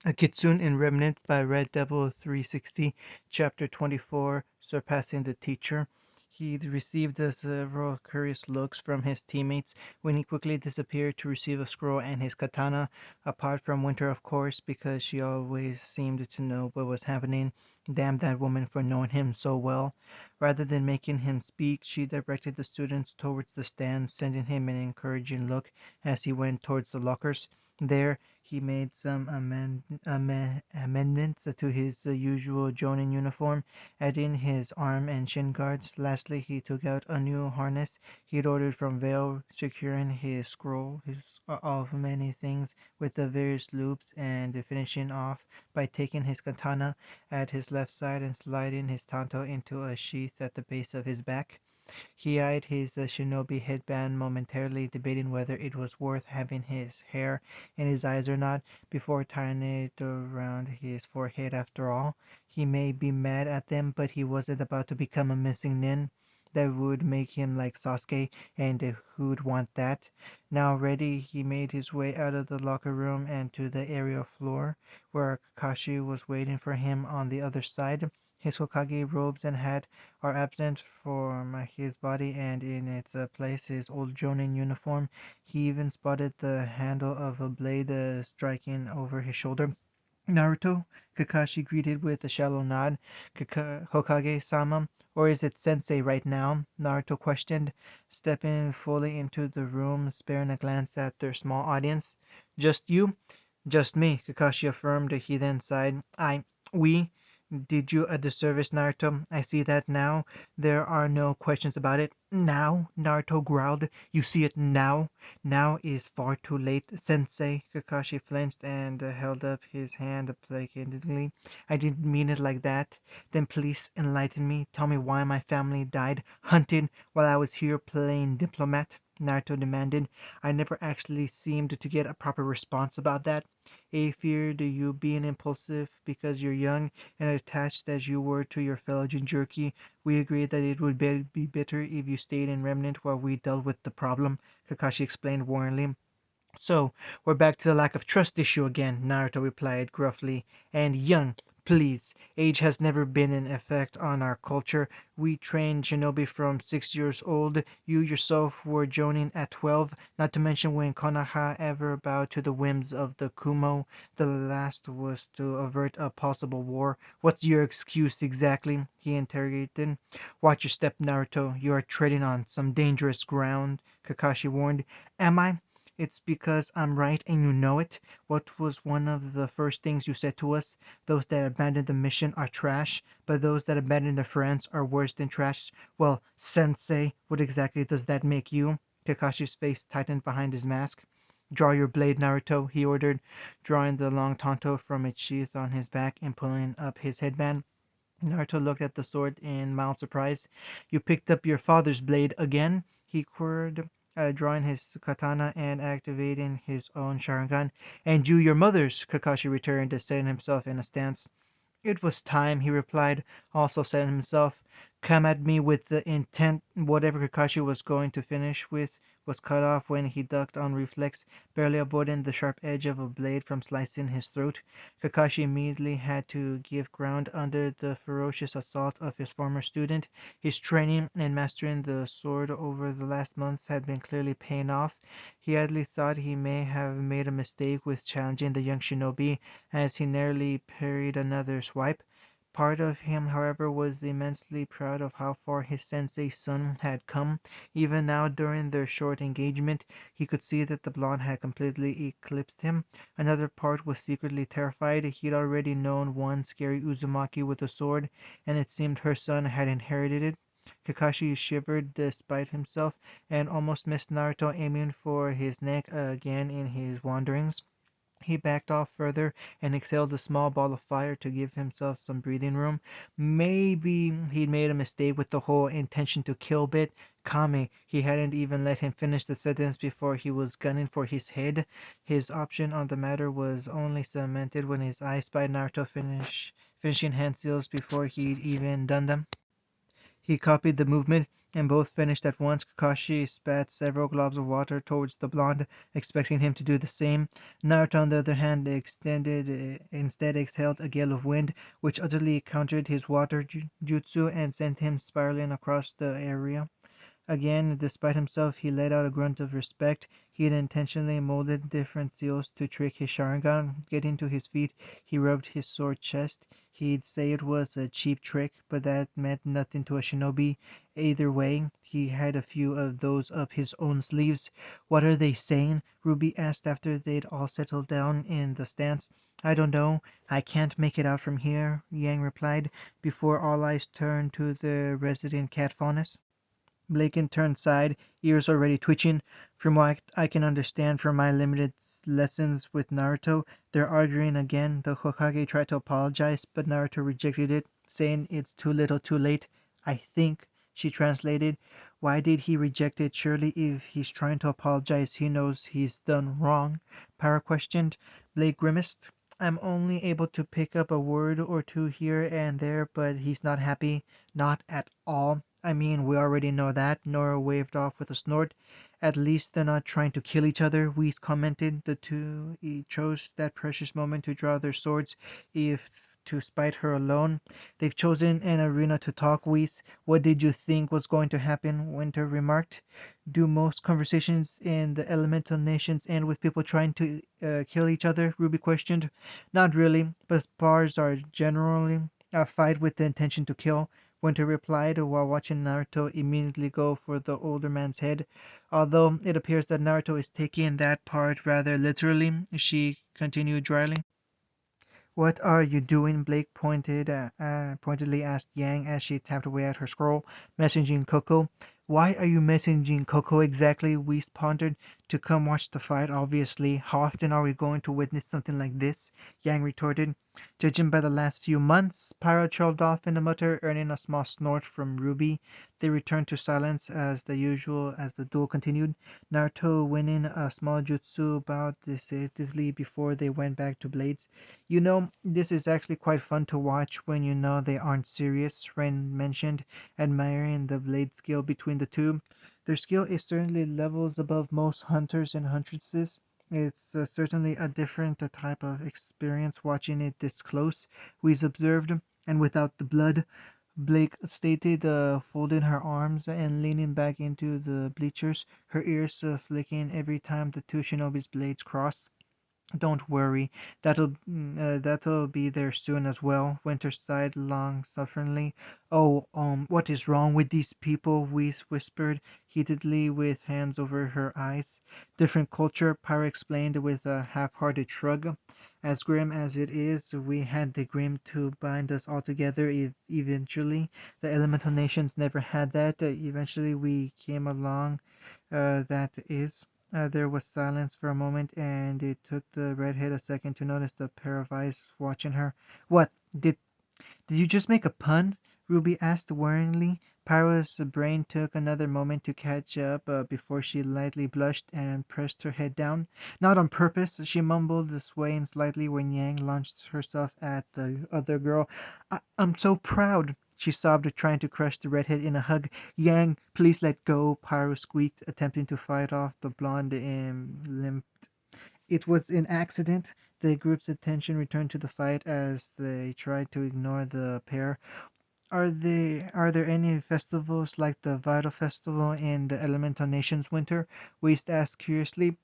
A Kitsune in Remnant by Red Devil 360, Chapter 24, Surpassing the Teacher. He received several curious looks from his teammates when he quickly disappeared to receive a scroll and his katana, apart from Winter, of course, because she always seemed to know what was happening. Damn that woman for knowing him so well. Rather than making him speak, she directed the students towards the stands, sending him an encouraging look as he went towards the lockers. There, he made some amendments to his usual Jonin uniform, adding his arm and shin guards. Lastly, he took out a new harness he'd ordered from Vale, securing his scroll of many things with the various loops, and finishing off by taking his katana at his left side and sliding his tanto into a sheath at the base of his back. He eyed his shinobi headband momentarily, debating whether it was worth having his hair in his eyes or not, before tying it around his forehead. After all, he may be mad at them, but he wasn't about to become a missing nin. That would make him like Sasuke, and who'd want that? Now ready, he made his way out of the locker room and to the area floor, where Kakashi was waiting for him on the other side. His Hokage robes and hat are absent from his body, and in its place his old Jonin uniform. He even spotted the handle of a blade striking over his shoulder. "Naruto?" Kakashi greeted with a shallow nod. "Hokage-sama? Or is it Sensei right now?" Naruto questioned, stepping fully into the room, sparing a glance at their small audience. "Just you?" "Just me," Kakashi affirmed. He then sighed. We did you a disservice, Naruto. I see that now. There are no questions about it." "Now?" Naruto growled. "You see it now?" "Now is far too late, Sensei." Kakashi flinched and held up his hand placatedly. "I didn't mean it like that." "Then please enlighten me. Tell me why my family died, hunted, while I was here playing diplomat," Naruto demanded. "I never actually seemed to get a proper response about that." "I feared you being impulsive because you're young and attached as you were to your fellow Jinchuriki. We agreed that it would be better if you stayed in Remnant while we dealt with the problem," Kakashi explained warningly. "So, we're back to the lack of trust issue again," Naruto replied gruffly. "And young, please. Age has never been an effect on our culture. We trained shinobi from 6 years old. You yourself were jonin at 12, not to mention when Konoha ever bowed to the whims of the Kumo. The last was to avert a possible war. What's your excuse exactly?" he interrogated. "Watch your step, Naruto. You are treading on some dangerous ground," Kakashi warned. "Am I? It's because I'm right and you know it. What was one of the first things you said to us? Those that abandon the mission are trash, but those that abandon their friends are worse than trash. Well, Sensei, what exactly does that make you?" Kakashi's face tightened behind his mask. "Draw your blade, Naruto," he ordered, drawing the long tanto from its sheath on his back and pulling up his headband. Naruto looked at the sword in mild surprise. "You picked up your father's blade again?" he queried, drawing his katana and activating his own Sharingan. "And you your mother's," Kakashi returned, setting himself in a stance. "It was time," he replied, also setting himself. "Come at me with the intent—" Whatever Kakashi was going to finish with was cut off when he ducked on reflex, barely avoiding the sharp edge of a blade from slicing his throat. Kakashi immediately had to give ground under the ferocious assault of his former student. His training and mastering the sword over the last months had been clearly paying off. He idly thought he may have made a mistake with challenging the young shinobi, as he narrowly parried another swipe. Part of him, however, was immensely proud of how far his sensei's son had come. Even now, during their short engagement, he could see that the blonde had completely eclipsed him. Another part was secretly terrified. He'd already known one scary Uzumaki with a sword, and it seemed her son had inherited it. Kakashi shivered despite himself, and almost missed Naruto aiming for his neck again in his wanderings. He backed off further and exhaled a small ball of fire to give himself some breathing room. Maybe he'd made a mistake with the whole intention to kill bit. Kame, he hadn't even let him finish the sentence before he was gunning for his head. His option on the matter was only cemented when his eye spied Naruto finishing hand seals before he'd even done them. He copied the movement. and both finished at once. Kakashi spat several globs of water towards the blonde, expecting him to do the same. Naruto, on the other hand, instead exhaled a gale of wind, which utterly countered his water jutsu and sent him spiraling across the area. Again, despite himself, he let out a grunt of respect. He had intentionally molded different seals to trick his Sharingan. Getting to his feet, he rubbed his sore chest. He'd say it was a cheap trick, but that meant nothing to a shinobi. Either way, he had a few of those up his own sleeves. "What are they saying?" Ruby asked after they'd all settled down in the stance. "I don't know. I can't make it out from here," Yang replied, before all eyes turned to the resident cat faunus. Blaken turned side, ears already twitching. "From what I can understand from my limited lessons with Naruto, they're arguing again. The Hokage tried to apologize, but Naruto rejected it, saying it's too little too late. I think," she translated. "Why did he reject it? Surely if he's trying to apologize, he knows he's done wrong," Para questioned. Blake grimaced. "I'm only able to pick up a word or two here and there, but he's not happy. Not at all. I mean, we already know that." Nora waved off with a snort. "At least they're not trying to kill each other," Whis commented. "The two chose that precious moment to draw their swords, if to spite her alone. They've chosen an arena to talk, Whis. What did you think was going to happen?" Winter remarked. "Do most conversations in the elemental nations end with people trying to kill each other?" Ruby questioned. "Not really, but spars are generally a fight with the intention to kill," Winter replied, while watching Naruto immediately go for the older man's head. "Although it appears that Naruto is taking that part rather literally," she continued dryly. "What are you doing?" Blake pointedly asked Yang as she tapped away at her scroll. "Messaging Coco." "Why are you messaging Coco exactly?" Whis pondered. "To come watch the fight, obviously. How often are we going to witness something like this?" Yang retorted. "Judging by the last few months," Pyro trailed off in a mutter, earning a small snort from Ruby. They returned to silence as the usual as the duel continued, Naruto winning a small jutsu bout decisively before they went back to blades. "You know, this is actually quite fun to watch when you know they aren't serious," Ren mentioned, admiring the blade skill between the two. "Their skill is certainly levels above most hunters and huntresses. It's certainly a different type of experience watching it this close," Whis observed. "And without the blood," Blake stated, folding her arms and leaning back into the bleachers, her ears flicking every time the two shinobi's blades crossed. "Don't worry, that'll be there soon as well," Winter sighed long-sufferingly. "Oh, what is wrong with these people?" Whis whispered heatedly with hands over her eyes. "Different culture," Pyra explained with a half-hearted shrug. "As grim as it is, we had the grim to bind us all together eventually. The elemental nations never had that. Eventually we came along, that is." There was silence for a moment, and it took the redhead a second to notice the pair of eyes watching her. "What? Did you just make a pun?" Ruby asked worryingly. Pyra's brain took another moment to catch up before she lightly blushed and pressed her head down. "Not on purpose," she mumbled, swaying slightly when Yang launched herself at the other girl. I'm so proud," she sobbed, trying to crush the redhead in a hug. "Yang, please let go," Pyro squeaked, attempting to fight off the blonde limp. "It was an accident." The group's attention returned to the fight as they tried to ignore the pair. Are there any festivals like the Vital Festival in the Elemental Nations, Winter?" Waste asked curiously.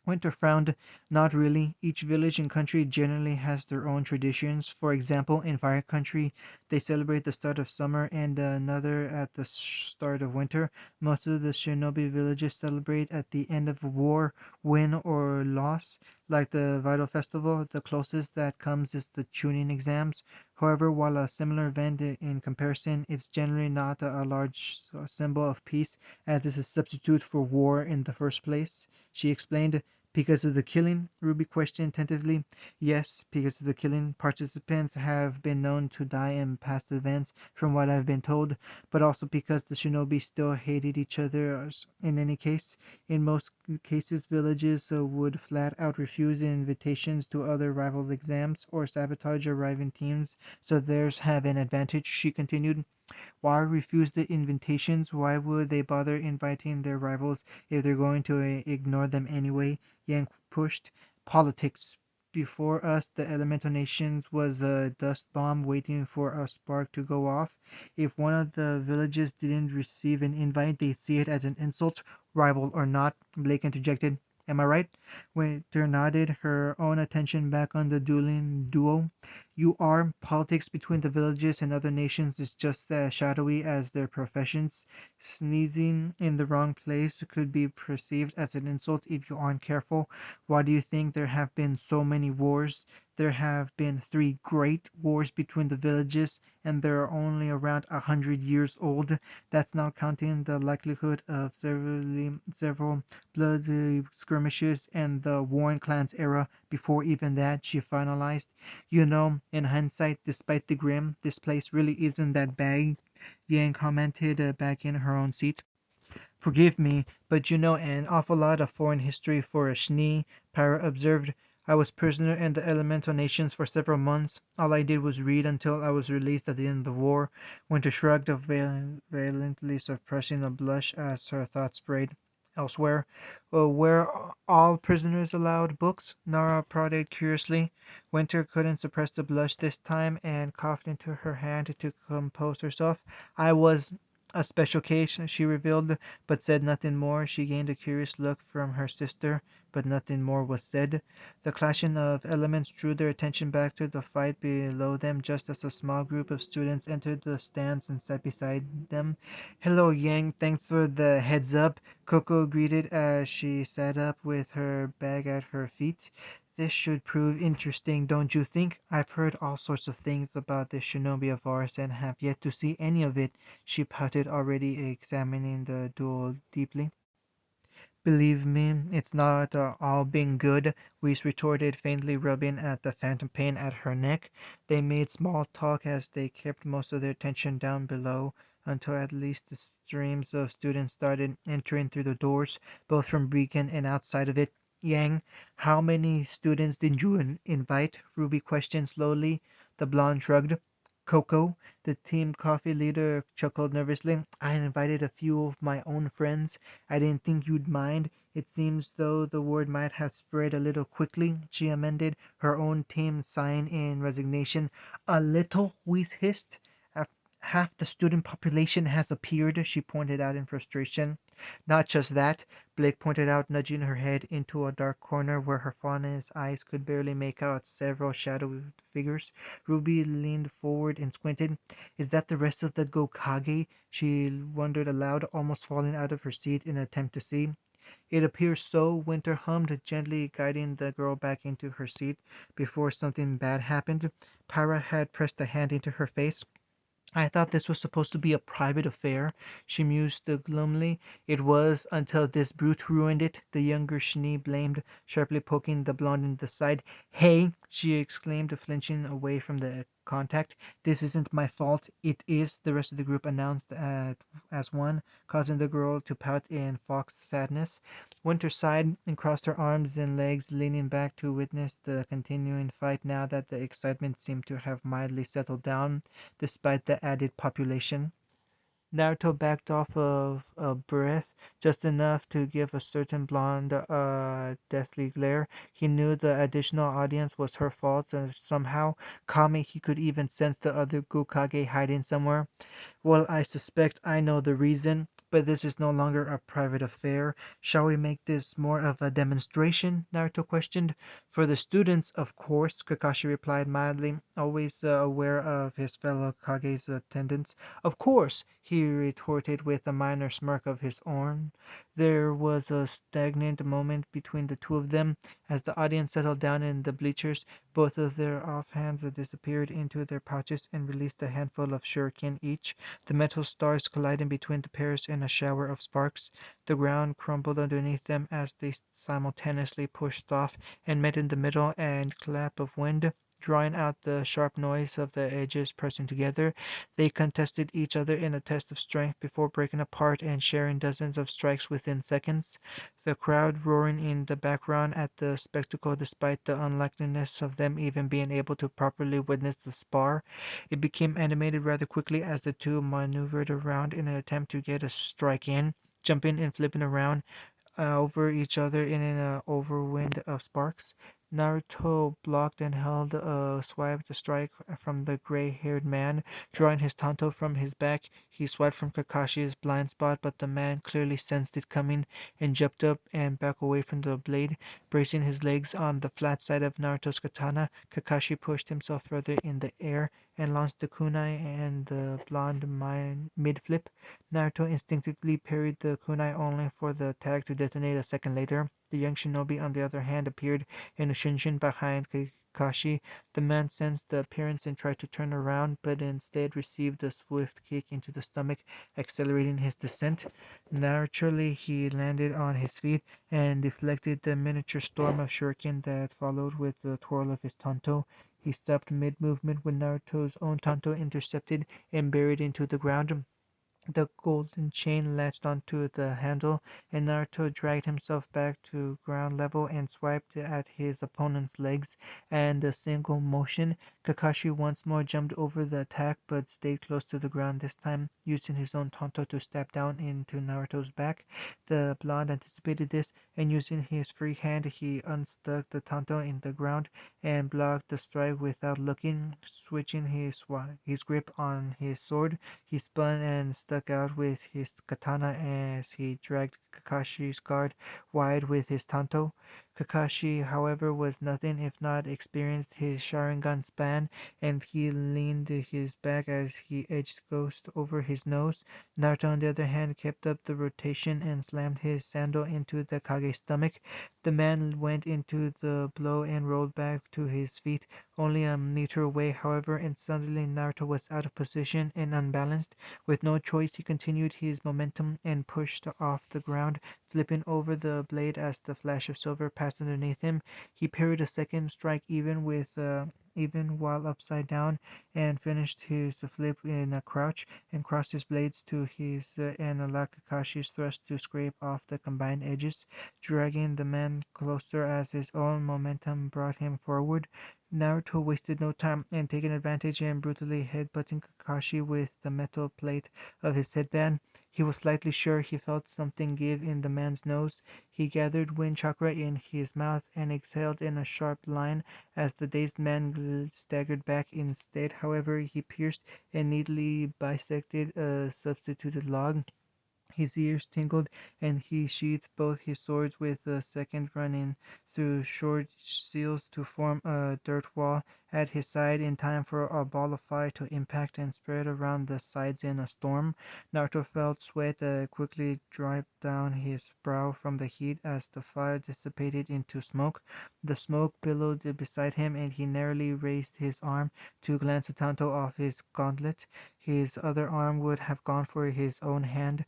Winter frowned. "Not really. Each village and country generally has their own traditions. For example, in Fire Country, they celebrate the start of summer and another at the start of winter. Most of the shinobi villages celebrate at the end of a war, win or loss. Like the Vital Festival, the closest that comes is the Chunin exams. However, while a similar event in comparison, it's generally not a large symbol of peace, as it's a substitute for war in the first place," she explained. "Because of the killing?" Ruby questioned tentatively. "Yes, because of the killing. Participants have been known to die in past events, from what I've been told, but also because the shinobi still hated each other in any case. In most cases, villages would flat out refuse invitations to other rival exams or sabotage arriving teams, so theirs have an advantage," she continued. Why refuse the invitations? Why would they bother inviting their rivals if they're going to ignore them anyway? Yang pushed. Politics. Before us, the elemental nations was a dust bomb waiting for a spark to go off. If one of the villages didn't receive an invite, they'd see it as an insult, rival or not, Blake interjected. Am I right? Winter nodded, her own attention back on the dueling duo. You are. Politics between the villages and other nations is just as shadowy as their professions. Sneezing in the wrong place could be perceived as an insult if you aren't careful. Why do you think there have been so many wars? There have been three great wars between the villages, and they're only around 100 years old. That's not counting the likelihood of several bloody skirmishes and the Warren clans era before even that, she finalized. You know, in hindsight, despite the grim, this place really isn't that bad, Yang commented back in her own seat. Forgive me, but you know an awful lot of foreign history for a Schnee, Para observed. I was prisoner in the elemental nations for several months. All I did was read until I was released at the end of the war. Winter shrugged, violently suppressing a blush as her thoughts sprayed elsewhere. Were all prisoners allowed books? Nara prodded curiously. Winter couldn't suppress the blush this time and coughed into her hand to compose herself. I was a special case, she revealed, but said nothing more. She gained a curious look from her sister, but nothing more was said. The clashing of elements drew their attention back to the fight below them just as a small group of students entered the stands and sat beside them. Hello, Yang. Thanks for the heads up, Coco greeted as she sat up with her bag at her feet. This should prove interesting, don't you think? I've heard all sorts of things about this shinobi of ours and have yet to see any of it. She pouted, already examining the duel deeply. Believe me, it's not all been good, Reese retorted, faintly rubbing at the phantom pain at her neck. They made small talk as they kept most of their attention down below until at least the streams of students started entering through the doors, both from Beacon and outside of it. Yang, how many students did you invite? Ruby questioned slowly. The blonde shrugged. Coco, the team coffee leader, chuckled nervously. I invited a few of my own friends. I didn't think you'd mind. It seems though the word might have spread a little quickly, she amended, her own team sighing in resignation. A little, Whis hissed. Half the student population has appeared, she pointed out in frustration. Not just that, Blake pointed out, nudging her head into a dark corner where her fawn's eyes could barely make out several shadowy figures. Ruby leaned forward and squinted. Is that the rest of the Gokage? She wondered aloud, almost falling out of her seat in an attempt to see. It appears so, Winter hummed, gently guiding the girl back into her seat before something bad happened. Para had pressed a hand into her face. I thought this was supposed to be a private affair, she mused gloomily. It was, until this brute ruined it, the younger Schnee blamed, sharply poking the blonde in the side. Hey, she exclaimed, flinching away from the contact. This isn't my fault. It is, the rest of the group announced as one, causing the girl to pout in Fox sadness. Winter sighed and crossed her arms and legs, leaning back to witness the continuing fight now that the excitement seemed to have mildly settled down, despite the added population. Naruto backed off of a breath, just enough to give a certain blonde a deathly glare. He knew the additional audience was her fault, somehow. Kami, he could even sense the other Gokage hiding somewhere. Well, I suspect I know the reason, but this is no longer a private affair. Shall we make this more of a demonstration? Naruto questioned. For the students, of course, Kakashi replied mildly, always aware of his fellow Kage's attendance. Of course, he retorted with a minor smirk of his own. There was a stagnant moment between the two of them. As the audience settled down in the bleachers, both of their offhands disappeared into their pouches and released a handful of shuriken each, the metal stars colliding between the pairs in a shower of sparks. The ground crumbled underneath them as they simultaneously pushed off and met in the middle and clap of wind. drawing out the sharp noise of the edges pressing together. They contested each other in a test of strength before breaking apart and sharing dozens of strikes within seconds, the crowd roaring in the background at the spectacle despite the unlikeliness of them even being able to properly witness the spar. It became animated rather quickly as the two maneuvered around in an attempt to get a strike in, jumping and flipping around over each other in an overwind of sparks. Naruto blocked and held a swipe to strike from the gray-haired man. Drawing his tanto from his back, he swiped from Kakashi's blind spot, but the man clearly sensed it coming and jumped up and back away from the blade. Bracing his legs on the flat side of Naruto's katana, Kakashi pushed himself further in the air and launched the kunai and the blonde mid-flip. Naruto instinctively parried the kunai only for the attack to detonate a second later. The young shinobi, on the other hand, appeared in a shinshin behind Kakashi. The man sensed the appearance and tried to turn around, but instead received a swift kick into the stomach, accelerating his descent. Naturally, he landed on his feet and deflected the miniature storm of shuriken that followed with the twirl of his tanto. He stopped mid-movement when Naruto's own tanto intercepted and buried into the ground. The golden chain latched onto the handle, and Naruto dragged himself back to ground level and swiped at his opponent's legs. And a single motion, Kakashi once more jumped over the attack, but stayed close to the ground this time, using his own tanto to stab down into Naruto's back. The blonde anticipated this, and using his free hand, he unstuck the tanto in the ground and blocked the strike without looking, switching his grip on his sword. He spun and stuck out with his katana as he dragged Kakashi's guard wide with his tanto. Kakashi, however, was nothing if not experienced. His Sharingan span, and he leaned his back as he edged Ghost over his nose. Naruto, on the other hand, kept up the rotation and slammed his sandal into the Kage's stomach. The man went into the blow and rolled back to his feet, only a meter away, however, and suddenly Naruto was out of position and unbalanced. With no choice, he continued his momentum and pushed off the ground, flipping over the blade as the flash of silver passed underneath him. He parried a second strike even while upside down, and finished his flip in a crouch, and crossed his blades to his and allowed Kakashi's thrust to scrape off the combined edges, dragging the man closer as his own momentum brought him forward. Naruto wasted no time, and taking advantage and brutally headbutting Kakashi with the metal plate of his headband. He was slightly sure he felt something give in the man's nose. He gathered wind chakra in his mouth and exhaled in a sharp line as the dazed man staggered back. Instead, however, he pierced and neatly bisected a substituted log. His ears tingled, and he sheathed both his swords with the second running through short seals to form a dirt wall at his side in time for a ball of fire to impact and spread around the sides in a storm. Naruto felt sweat quickly drip down his brow from the heat as the fire dissipated into smoke. The smoke billowed beside him, and he narrowly raised his arm to glance a tanto off his gauntlet. His other arm would have gone for his own hand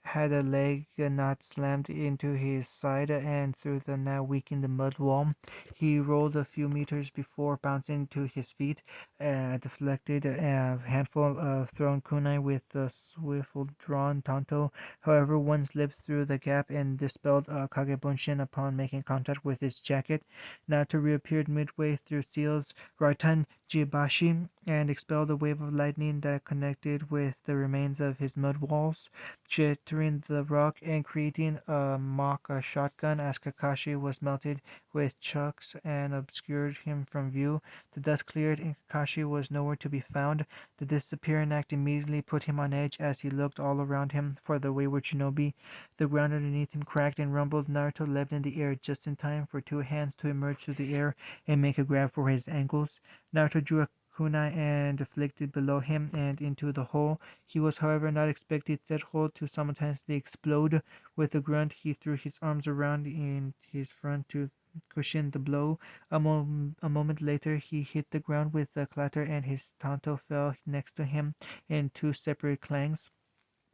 had a leg not slammed into his side and through the now weakened mud wall. He rolled a few meters before bouncing to his feet, deflected a handful of thrown kunai with a swivel drawn tanto. However, one slipped through the gap and dispelled a kagebunshin upon making contact with his jacket. Naruto reappeared midway through Seal's Raitan Jibashi and expelled a wave of lightning that connected with the remains of his mud walls, shattering the rock and creating a mock shotgun as Kakashi was melted with chucks and obscured him from view. The dust cleared and Kakashi was nowhere to be found. The disappearing act immediately put him on edge as he looked all around him for the wayward shinobi. The ground underneath him cracked and rumbled. Naruto leapt in the air just in time for two hands to emerge through the air and make a grab for his ankles. Naruto drew a kunai and deflected below him and into the hole. He was, however, not expected said hole to simultaneously explode. With a grunt, he threw his arms around in his front to cushion the blow. A moment later, he hit the ground with a clatter, and his tanto fell next to him in two separate clangs.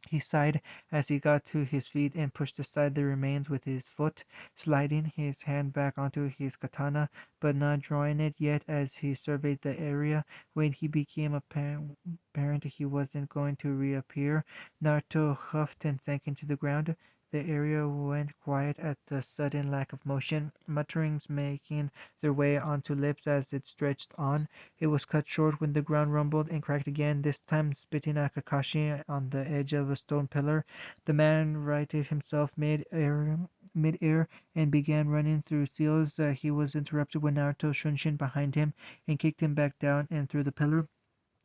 He sighed as he got to his feet and pushed aside the remains with his foot, sliding his hand back onto his katana, but not drawing it yet as he surveyed the area. When he became apparent he wasn't going to reappear, Naruto huffed and sank into the ground. The area went quiet at the sudden lack of motion, mutterings making their way onto lips as it stretched on. It was cut short when the ground rumbled and cracked again, this time spitting at Kakashi on the edge of a stone pillar. The man righted himself mid-air and began running through seals. He was interrupted when Naruto shunshin behind him and kicked him back down and through the pillar.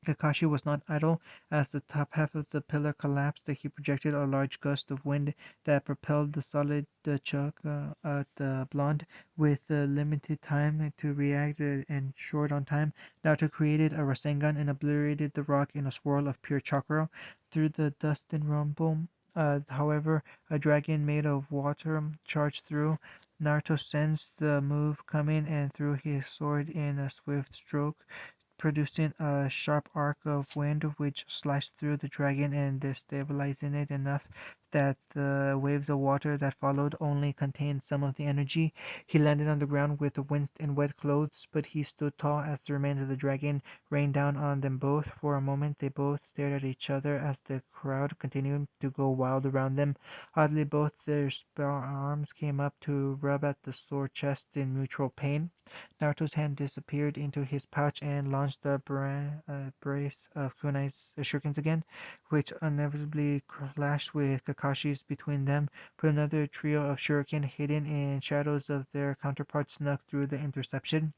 Kakashi was not idle. As the top half of the pillar collapsed, he projected a large gust of wind that propelled the solid chunk at the blonde. With limited time to react and short on time, Naruto created a Rasengan and obliterated the rock in a swirl of pure chakra. Through the dust and rumble, however, a dragon made of water charged through. Naruto sensed the move coming and threw his sword in a swift stroke, producing a sharp arc of wind which slashed through the dragon and destabilizing it enough that the waves of water that followed only contained some of the energy. He landed on the ground with winced and wet clothes, but he stood tall as the remains of the dragon rained down on them both. For a moment they both stared at each other as the crowd continued to go wild around them. Oddly, both their arms came up to rub at the sore chest in mutual pain. Naruto's hand disappeared into his pouch and launched a brace of kunai's shurikens again, which inevitably clashed with Kakashi's between them, but another trio of shuriken hidden in shadows of their counterparts snuck through the interception.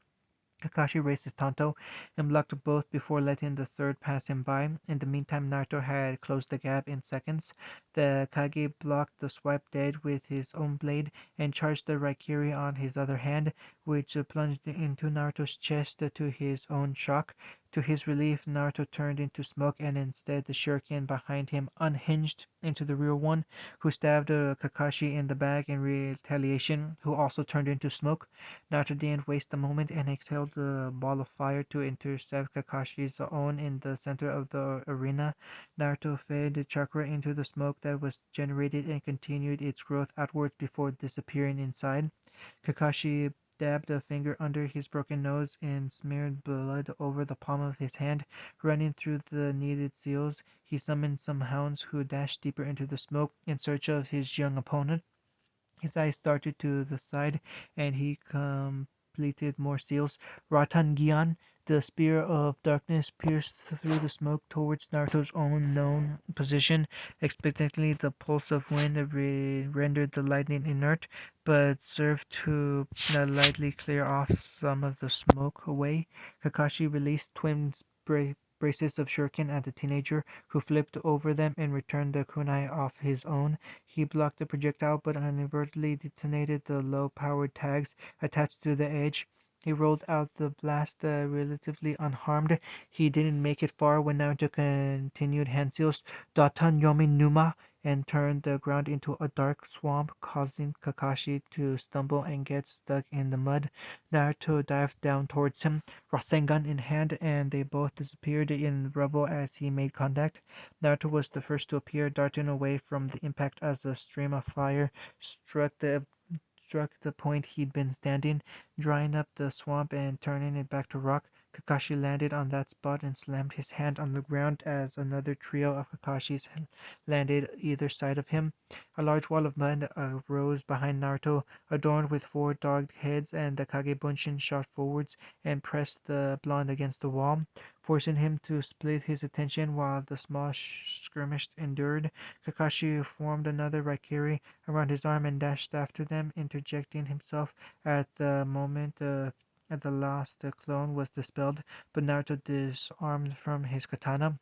Kakashi raised his tanto and blocked both before letting the third pass him by. In the meantime, Naruto had closed the gap in seconds. The Kage blocked the swipe dead with his own blade and charged the Raikiri on his other hand, which plunged into Naruto's chest to his own shock. To his relief, Naruto turned into smoke, and instead the shuriken behind him unhinged into the real one, who stabbed Kakashi in the back in retaliation, who also turned into smoke. Naruto didn't waste a moment and exhaled the ball of fire to intercept Kakashi's own in the center of the arena. Naruto fed chakra into the smoke that was generated and continued its growth outwards before disappearing inside. Kakashi dabbed a finger under his broken nose and smeared blood over the palm of his hand. Running through the needed seals, he summoned some hounds who dashed deeper into the smoke in search of his young opponent. His eyes started to the side, and he completed more seals. Ratangian, the spear of darkness, pierced through the smoke towards Naruto's own known position. Expectantly, the pulse of wind rendered the lightning inert, but served to lightly clear off some of the smoke away. Kakashi released twin braces of shuriken at the teenager, who flipped over them and returned the kunai off his own. He blocked the projectile, but inadvertently detonated the low-powered tags attached to the edge. He rolled out the blast relatively unharmed. He didn't make it far when Naruto continued hand seals, Datan Yomi Numa, and turned the ground into a dark swamp, causing Kakashi to stumble and get stuck in the mud. Naruto dived down towards him, Rasengan in hand, and they both disappeared in rubble as he made contact. Naruto was the first to appear, darting away from the impact as a stream of fire struck the point he'd been standing, drying up the swamp and turning it back to rock. Kakashi landed on that spot and slammed his hand on the ground as another trio of Kakashis landed either side of him. A large wall of mud arose behind Naruto, adorned with four dogged heads, and the Kage Bunshin shot forwards and pressed the blonde against the wall, forcing him to split his attention while the small skirmish endured. Kakashi formed another Raikiri around his arm and dashed after them, interjecting himself at the moment the last clone was dispelled, but Naruto disarmed from his katana.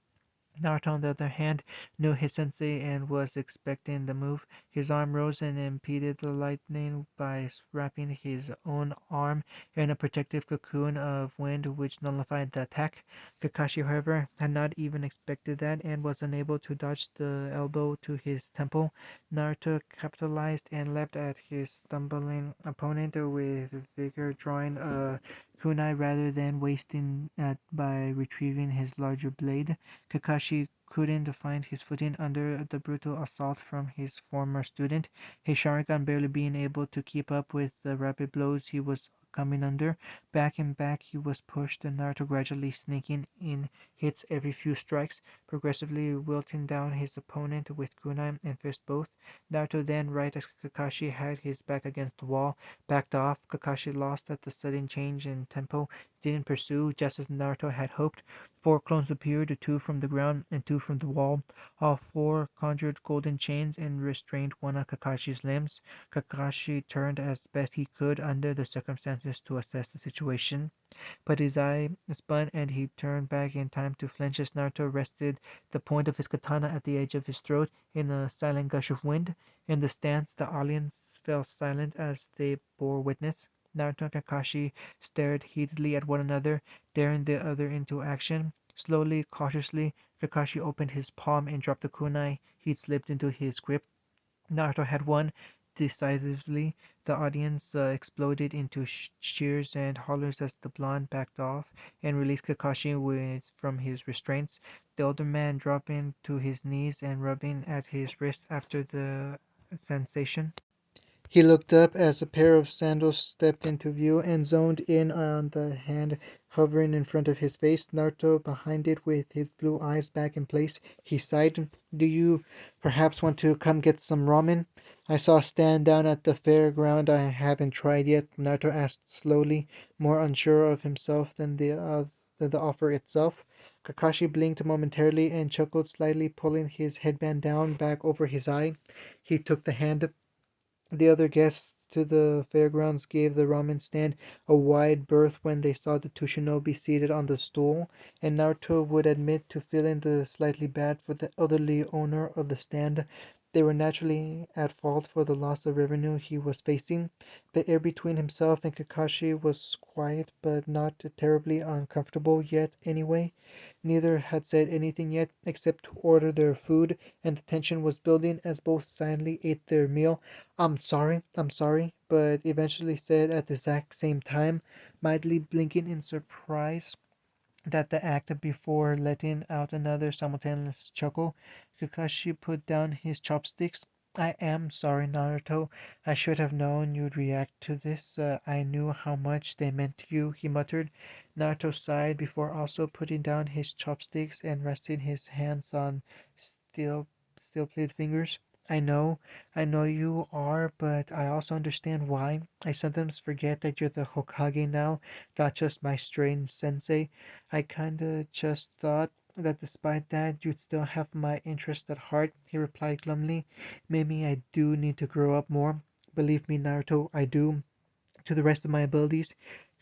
Naruto, on the other hand, knew his sensei and was expecting the move. His arm rose and impeded the lightning by wrapping his own arm in a protective cocoon of wind which nullified the attack. Kakashi, however, had not even expected that and was unable to dodge the elbow to his temple. Naruto capitalized and leapt at his stumbling opponent with vigor, drawing a kunai rather than wasting it by retrieving his larger blade. Kakashi couldn't find his footing under the brutal assault from his former student, his Sharingan barely being able to keep up with the rapid blows he was coming under. Back and back he was pushed, Naruto gradually sneaking in hits every few strikes, progressively wilting down his opponent with kunai and fist both. Naruto then, right as Kakashi had his back against the wall, backed off. Kakashi lost at the sudden change in tempo, didn't pursue, just as Naruto had hoped. Four clones appeared, two from the ground and two from the wall. All four conjured golden chains and restrained one of Kakashi's limbs. Kakashi turned as best he could under the circumstances to assess the situation, but his eye spun and he turned back in time to flinch as Naruto rested the point of his katana at the edge of his throat in a silent gush of wind. In the stands, the audience fell silent as they bore witness. Naruto and Kakashi stared heatedly at one another, daring the other into action. Slowly, cautiously, Kakashi opened his palm and dropped the kunai he'd slipped into his grip. Naruto had won decisively. The audience exploded into cheers and hollers as the blonde backed off and released Kakashi from his restraints. The older man dropping to his knees and rubbing at his wrist after the sensation. He looked up as a pair of sandals stepped into view and zoned in on the hand hovering in front of his face. Naruto behind it with his blue eyes back in place. He sighed. Do you perhaps want to come get some ramen? I saw a stand down at the fairground I haven't tried yet, Naruto asked slowly, more unsure of himself than the offer itself. Kakashi blinked momentarily and chuckled slightly, pulling his headband down back over his eye. He took the hand. The other guests to the fairgrounds gave the ramen stand a wide berth when they saw the two shinobi seated on the stool, and Naruto would admit to feeling slightly bad for the elderly owner of the stand. They were naturally at fault for the loss of revenue he was facing. The air between himself and Kakashi was quiet but not terribly uncomfortable yet anyway. Neither had said anything yet except to order their food, and the tension was building as both silently ate their meal. I'm sorry, but eventually said at the exact same time, mildly blinking in surprise that the act before letting out another simultaneous chuckle. Kakashi put down his chopsticks. I am sorry, Naruto. I should have known you'd react to this. I knew how much they meant to you, he muttered. Naruto sighed before also putting down his chopsticks and resting his hands on steel steel-plated fingers. I know you are, but I also understand why. I sometimes forget that you're the Hokage now, not just my strange sensei. I kinda just thought that despite that you'd still have my interest at heart, he replied glumly. Maybe I do need to grow up more. Believe me, Naruto, I do. To the rest of my abilities,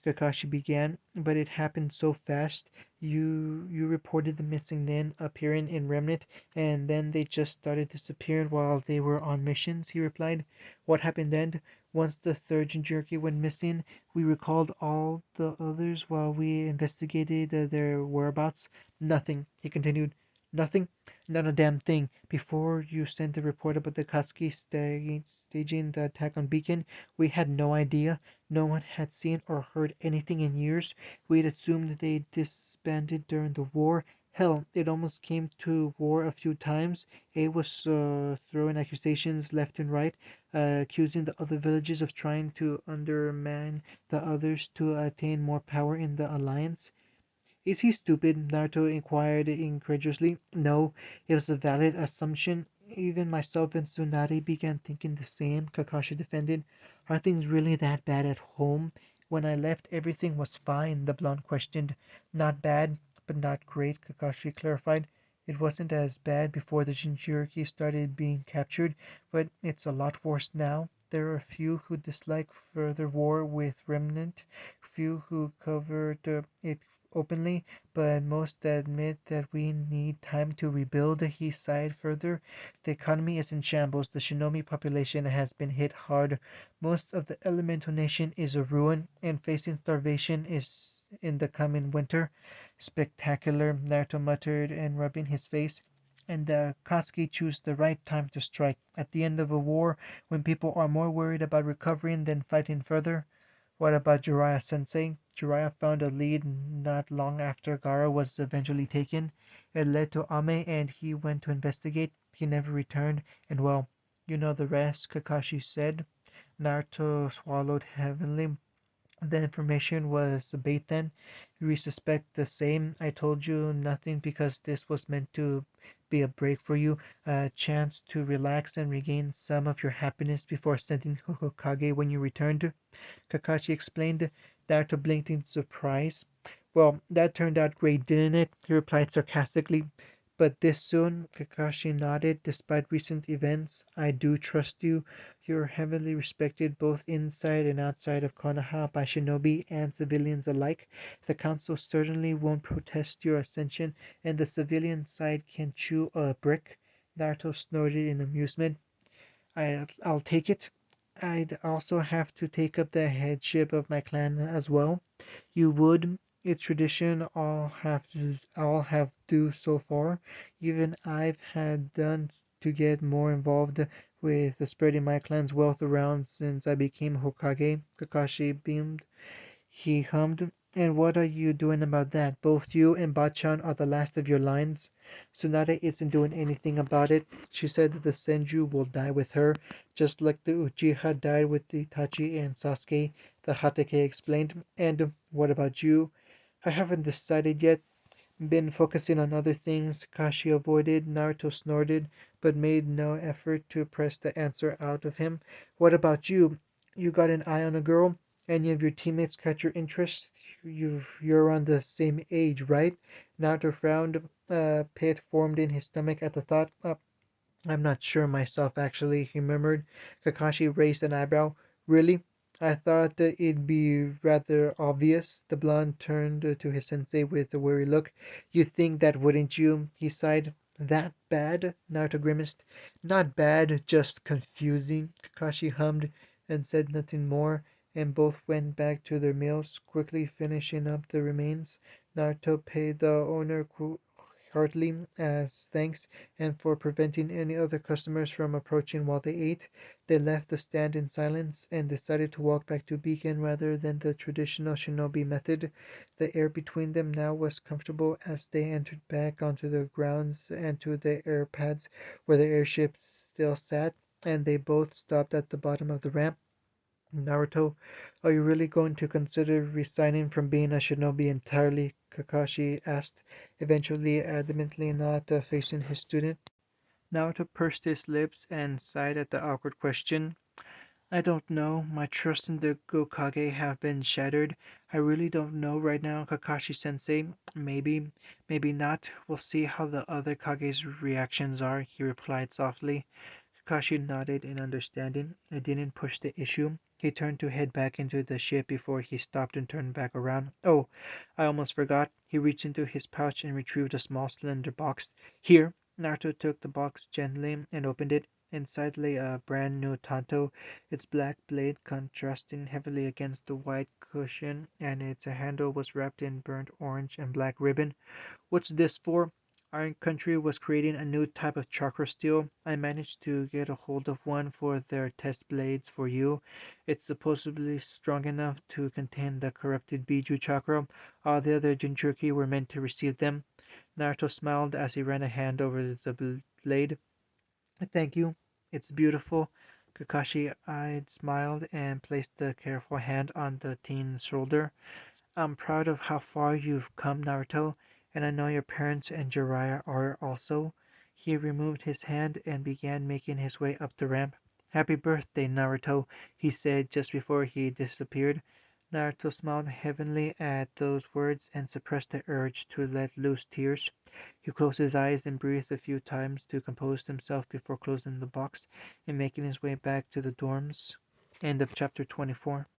Kakashi began, but it happened so fast. You reported the missing Nin appearing in Remnant, and then they just started disappearing while they were on missions, he replied. What happened then? Once the third Jinchuriki went missing, we recalled all the others while we investigated their whereabouts. Nothing, he continued. Nothing? Not a damn thing. Before you sent the report about the Katsuki staging the attack on Beacon, we had no idea. No one had seen or heard anything in years. We'd assumed they disbanded during the war. Hell, it almost came to war a few times. A was throwing accusations left and right, accusing the other villages of trying to undermine the others to attain more power in the alliance. Is he stupid? Naruto inquired incredulously. No, it was a valid assumption. Even myself and Tsunade began thinking the same, Kakashi defended. Are things really that bad at home? When I left, everything was fine, the blonde questioned. Not bad, but not great, Kakashi clarified. It wasn't as bad before the Jinchuriki started being captured, but it's a lot worse now. There are a few who dislike further war with Remnant, few who covered it openly, but most admit that we need time to rebuild. He sighed further. The economy is in shambles. The Shinobi population has been hit hard. Most of the Elemental Nation is a ruin, and facing starvation is in the coming winter. Spectacular, Naruto muttered and rubbing his face. And the Katsuki choose the right time to strike, at the end of a war, when people are more worried about recovering than fighting further. What about Jiraiya Sensei? Jiraiya found a lead not long after Gaara was eventually taken. It led to Ame and he went to investigate. He never returned, and well, you know the rest, Kakashi said. Naruto swallowed heavily. The information was bait then. We suspect the same. I told you nothing because this was meant to be a break for you, a chance to relax and regain some of your happiness before sending Hokage when you returned. Kakashi explained. Naruto blinked in surprise. Well, that turned out great, didn't it? He replied sarcastically. But this soon? Kakashi nodded. Despite recent events, I do trust you. You're heavily respected both inside and outside of Konoha by shinobi and civilians alike. The council certainly won't protest your ascension, and the civilian side can chew a brick. Naruto snorted in amusement. I'll take it. I'd also have to take up the headship of my clan as well. You would. It's tradition. All have do so far. Even I've had done to get more involved with spreading my clan's wealth around since I became Hokage. Kakashi beamed. He hummed. And what are you doing about that? Both you and Bachan are the last of your lines. Tsunade isn't doing anything about it. She said that the Senju will die with her, just like the Uchiha died with Itachi and Sasuke, the Hatake explained. And what about you? I haven't decided yet. Been focusing on other things. Kashi avoided. Naruto snorted, but made no effort to press the answer out of him. What about you? You got an eye on a girl? Any of your teammates catch your interest? You're around the same age, right? Naruto frowned. A pit formed in his stomach at the thought. I'm not sure myself, actually, he murmured. Kakashi raised an eyebrow. Really? I thought that it'd be rather obvious. The blonde turned to his sensei with a weary look. You think that, wouldn't you? He sighed. That bad? Naruto grimaced. Not bad, just confusing. Kakashi hummed and said nothing more, and both went back to their meals, quickly finishing up the remains. Naruto paid the owner heartily as thanks, and for preventing any other customers from approaching while they ate. They left the stand in silence and decided to walk back to Beacon rather than the traditional shinobi method. The air between them now was comfortable as they entered back onto the grounds and to the air pads where the airship still sat, and they both stopped at the bottom of the ramp. Naruto, are you really going to consider resigning from being a shinobi entirely? Kakashi asked, eventually adamantly not facing his student. Naruto pursed his lips and sighed at the awkward question. I don't know. My trust in the Gokage have been shattered. I really don't know right now, Kakashi-sensei. Maybe, maybe not. We'll see how the other Kage's reactions are, he replied softly. Kakashi nodded in understanding. It didn't push the issue. He turned to head back into the ship before he stopped and turned back around. Oh, I almost forgot. He reached into his pouch and retrieved a small cylinder box. Here. Naruto took the box gently and opened it. Inside lay a brand new Tanto, its black blade contrasting heavily against the white cushion, and its handle was wrapped in burnt orange and black ribbon. What's this for? Iron Country was creating a new type of chakra steel. I managed to get a hold of one for their test blades for you. It's supposedly strong enough to contain the corrupted Biju chakra. All the other Jinchuriki were meant to receive them. Naruto smiled as he ran a hand over the blade. Thank you. It's beautiful. Kakashi eyed, smiled, and placed a careful hand on the teen's shoulder. I'm proud of how far you've come, Naruto, and I know your parents and Jiraiya are also. He removed his hand and began making his way up the ramp. Happy birthday, Naruto, he said just before he disappeared. Naruto smiled heavenly at those words and suppressed the urge to let loose tears. He closed his eyes and breathed a few times to compose himself before closing the box and making his way back to the dorms. End of chapter 24.